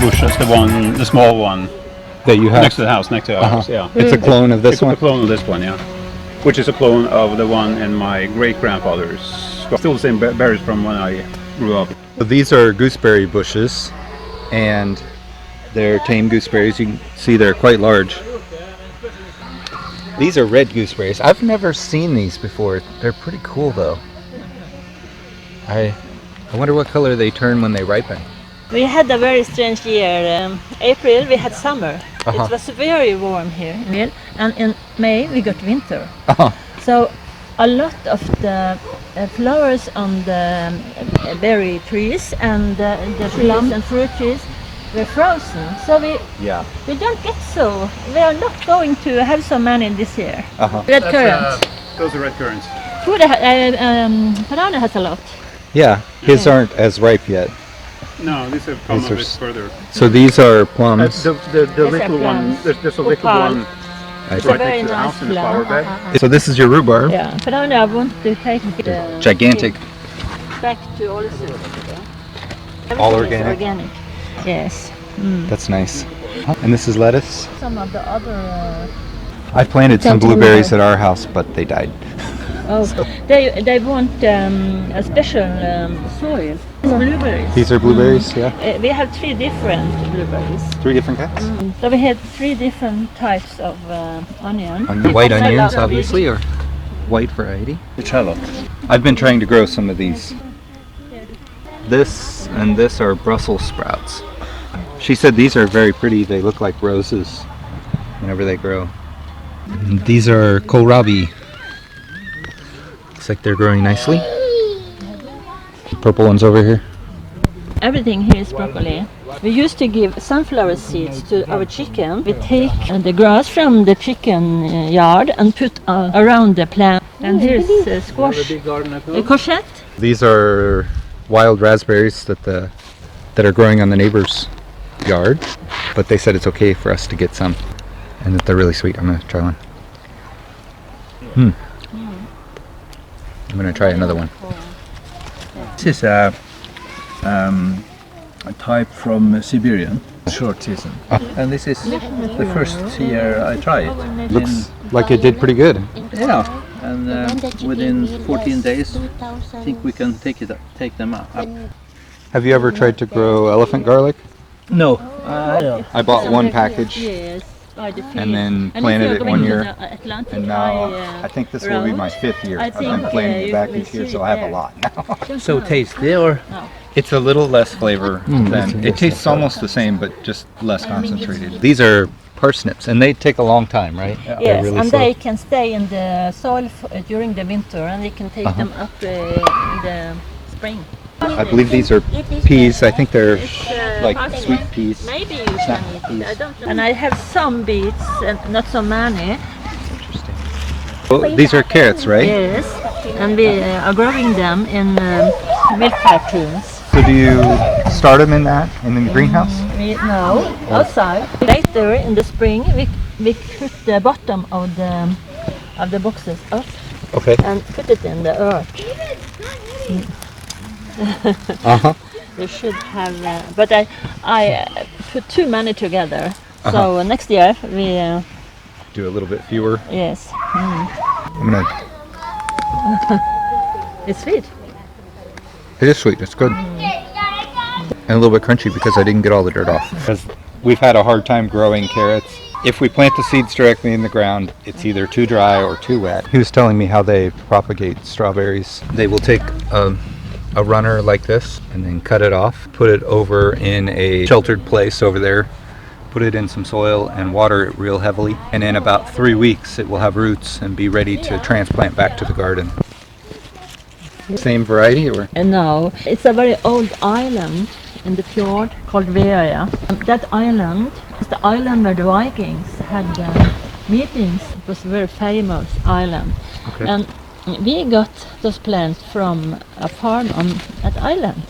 bushes, the small one that you have next to the house, next to the house. Yeah, it's a clone of this it's one. a clone of this one, yeah, which is a clone of the one in my great grandfather's. Still the same berries from when I grew up. So these are gooseberry bushes, and they're tame gooseberries. You can see they're quite large. These are red gooseberries. I've never seen these before. They're pretty cool though. I wonder what color they turn when they ripen. We had a very strange year. April we had summer. It was very warm here. And in May we got winter. So a lot of the flowers on the berry trees and the plum and fruit trees were frozen. So we don't get so. We are not going to have so many this year. Red currants. Those are red currants. Banana has a lot. Yeah, his aren't as ripe yet. No, these have come a bit further. So these are plums. The little one, there's a little one right next to the house in the flower bed. So this is your rhubarb. Yeah, but I want to take the gigantic. Back to all All organic. Organic. Yes. That's nice. And this is lettuce. Some of the other. I planted some blueberries at our house, but they died. Oh, they want a special soil. Blueberries. These are blueberries, yeah. We have 3 different blueberries. 3 different kinds. So we had 3 different types of onion. White onions, obviously, or white variety. The shallot. I've been trying to grow some of these. This and this are Brussels sprouts. She said these are very pretty. They look like roses whenever they grow. And these are kohlrabi. Looks like they're growing nicely. Purple ones over here. Everything here is broccoli. We used to give sunflower seeds to our chicken. We take the grass from the chicken yard and put around the plant. And here's squash, courgette. These are wild raspberries that are growing on the neighbor's yard, but they said it's okay for us to get some, and that they're really sweet. I'm gonna try one. I'm gonna try another one. This is a type from Siberian, short season. And this is the first year I try it. Looks like it did pretty good. Yeah, and within 14 days, I think we can take them up. Have you ever tried to grow elephant garlic? No. I bought one package and then planted it one year, and now I think this will be my 5th year. I've been planting it back each year, so I have a lot now. So tasty, or? It's a little less flavor than, it tastes almost the same, but just less concentrated. These are parsnips, and they take a long time, right? Yes, really and they can stay in the soil during the winter, and they can take them up in the spring. I believe these are peas. I think they're like sweet peas. Maybe you can eat it. I don't know. And I have some beets and not so many. Interesting. Well, these are carrots, right? Yes, and we are growing them in milk cartoons. So do you start them in the greenhouse? No, outside. Later in the spring, we put the bottom of the boxes up. Okay. And put it in the earth. You should have, but I put too many together. So next year we do a little bit fewer. Yes. I'm gonna. It's sweet. It is sweet. It's good. And a little bit crunchy because I didn't get all the dirt off. Because we've had a hard time growing carrots. If we plant the seeds directly in the ground, it's either too dry or too wet. He was telling me how they propagate strawberries. They will take a runner like this and then cut it off, put it over in a sheltered place over there, put it in some soil and water it real heavily, and in about 3 weeks it will have roots and be ready to transplant back to the garden. Same variety, or? No, it's a very old island in the fjord called Veja. That island is the island where the Vikings had meetings. It was a very famous island. Okay. And we got those plants from a farm on that island.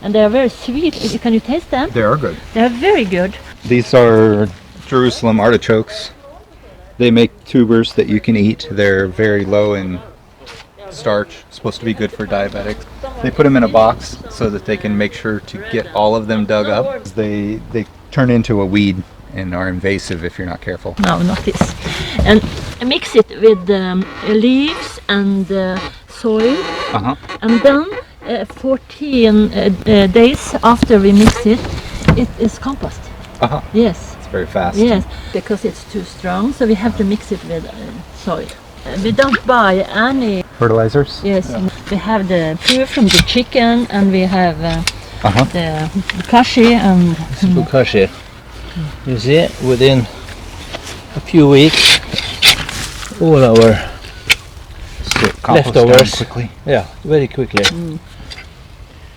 And they are very sweet. Can you taste them? They are good. They are very good. These are Jerusalem artichokes. They make tubers that you can eat. They're very low in starch, supposed to be good for diabetics. They put them in a box so that they can make sure to get all of them dug up. They turn into a weed and are invasive if you're not careful. No, not this. And mix it with leaves and soil. And then 14 days after we mix it, it is compost. Yes. It's very fast. Yes, because it's too strong, so we have to mix it with soil. We don't buy any Fertilizers? Yes, we have the poo from the chicken, and we have the bokashi and Bokashi. You see, within a few weeks, all our Compost leftovers. down quickly. Yeah, very quickly.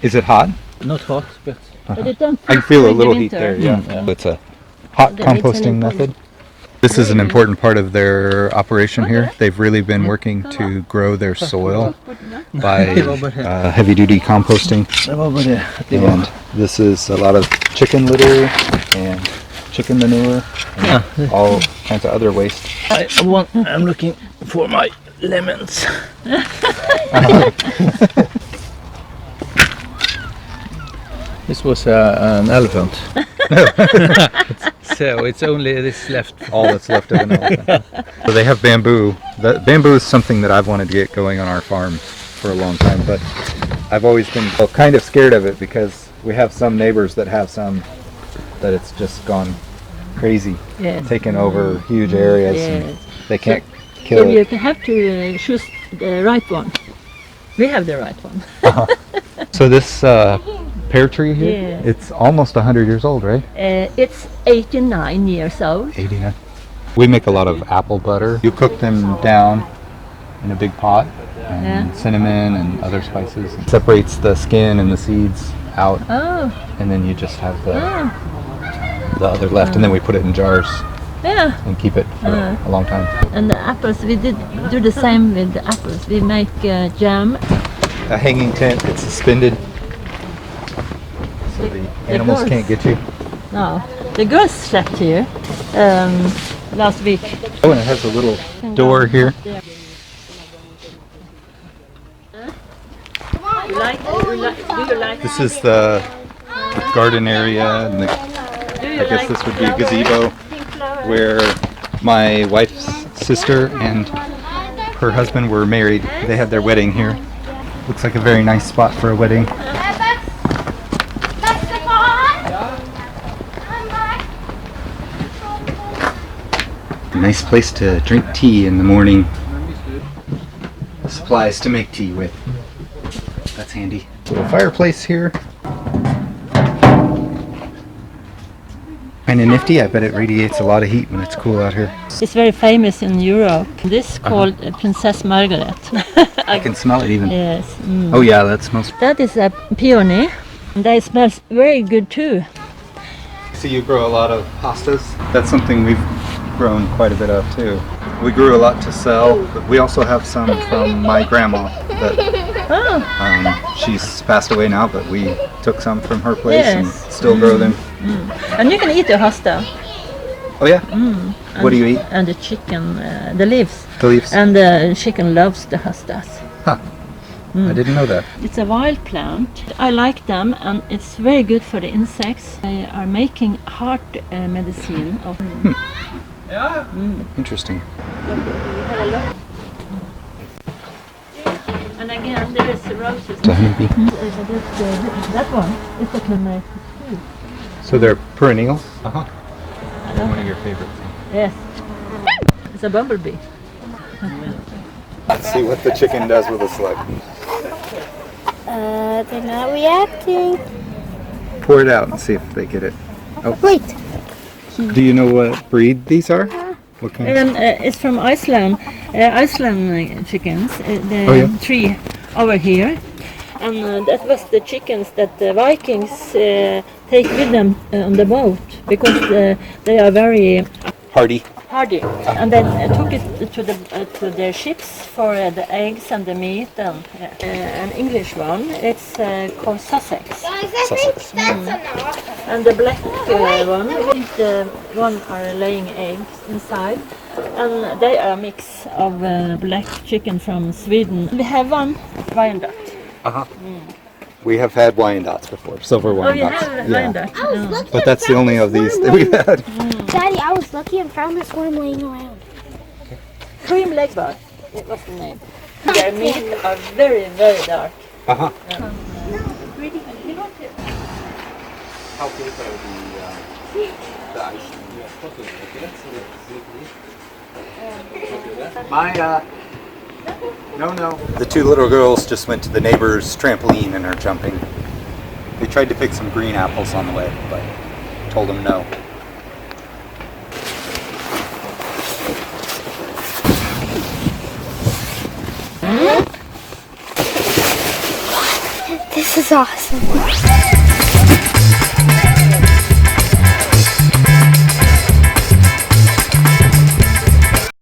Is it hot? Not hot, but but it don't I can feel a in the little heat winter. there, yeah. It's a hot Then it's an composting important- method. This is an important part of their operation here. They've really been working to grow their soil by heavy-duty composting. And this is a lot of chicken litter and chicken manure and all kinds of other waste. I'm looking for my lemons. This was an elephant. So it's only this left. All that's left of an elephant. So they have bamboo. Bamboo is something that I've wanted to get going on our farm for a long time, but I've always been kind of scared of it because we have some neighbors that have some that it's just gone crazy, taken over huge areas, and they can't kill So you it. have to choose the right one. We have the right one. So this pear tree here, it's almost 100 years old, right? It's 89 years old. 89. We make a lot of apple butter. You cook them down in a big pot, and cinnamon and other spices. It separates the skin and the seeds out, and then you just have the other left, and then we put it in jars and keep it for a long time. And the apples, we did do the same with the apples. We make jam. A hanging tent, it's suspended, so the animals girls. can't get you. No, the girls slept here last week. Oh, and it has a little door here. Do you like This is the garden area, and I guess this would be a gazebo where my wife's sister and her husband were married. They had their wedding here. Looks like a very nice spot for a wedding. Nice place to drink tea in the morning. Supplies to make tea with. That's handy. Little fireplace here. Kind of nifty. I bet it radiates a lot of heat when it's cool out here. It's very famous in Europe. This is called Princess Margaret. I can smell it even. Yes. Oh yeah, that smells. That is a peony. They smell very good too. So you grow a lot of hostas. That's something we've grown quite a bit of too. We grew a lot to sell, but we also have some from my grandma that she's passed away now, but we took some from her place and still grow them. And you can eat the hosta. Oh yeah? What do you eat? And the chicken, the leaves. The leaves? And the chicken loves the hostas. Huh. I didn't know that. It's a wild plant. I like them, and it's very good for the insects. They are making heart medicine. Interesting. And again, there is roses. It's a honeybee. That one is a climate. So they're perennials? One of your favorite things. Yes. It's a bumblebee. Let's see what the chicken does with a slug. They're not reacting. Pour it out and see if they get it. Oh. Wait. Do you know what breed these are? What kind? It's from Iceland. Iceland chickens. The tree over here. And that was the chickens that the Vikings take with them on the boat because they are very Hardy. hardy. And then took it to their ships for the eggs and the meat. And an English one, it's called Sussex. Guys, I think that's enough. And the black one, the one are laying eggs inside. And they are a mix of black chicken from Sweden. We have one Wyandotte. Uh-huh. We have had Wyandottes before, silver Oh, you Wyandottes. have Wyandotte. I was lucky. But that's the only of these that we've had. Daddy, I was lucky and found this worm laying around. Cream leg bar. It was the name. Their meat are very, very dark. Uh-huh. How big are the ice? No. The two little girls just went to the neighbor's trampoline and are jumping. They tried to pick some green apples on the way, but told them no. This is awesome.